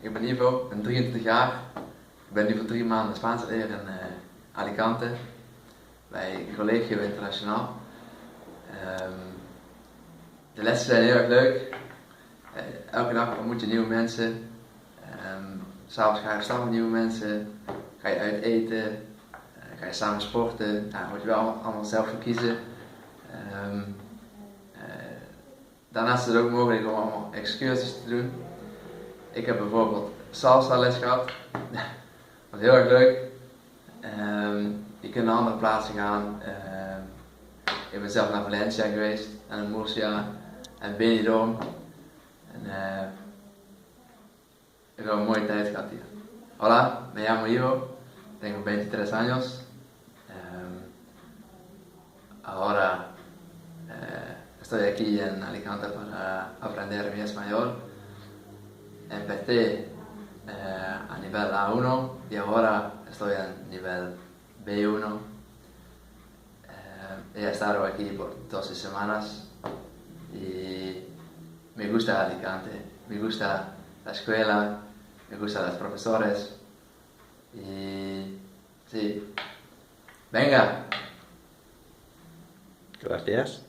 Ik ben Ivo, ik ben 23 jaar. Ik ben nu voor 3 maanden Spaans leren in Alicante, bij Colegio Internacional. De lessen zijn heel erg leuk. Elke dag ontmoet je nieuwe mensen. 'S'avonds ga je staan met nieuwe mensen. Ga je uit eten. Ga je samen sporten. Daar moet je wel allemaal zelf voor kiezen. Daarnaast is het ook mogelijk om allemaal excursies te doen. Ik heb bijvoorbeeld salsa les gehad. Dat was heel erg leuk. Je kunt naar andere plaatsen gaan. Ik ben zelf naar Valencia geweest, en Murcia en Benidorm. Ik heb een mooie tijd gehad hier. Hola, me llamo Ivo, tengo 23 años. Ahora estoy aquí en Alicante para aprender mi español. Empecé a nivel A1 y ahora estoy en nivel B1. He estado aquí por 12 semanas y me gusta Alicante, me gusta la escuela, me gustan los profesores y sí, venga. Gracias.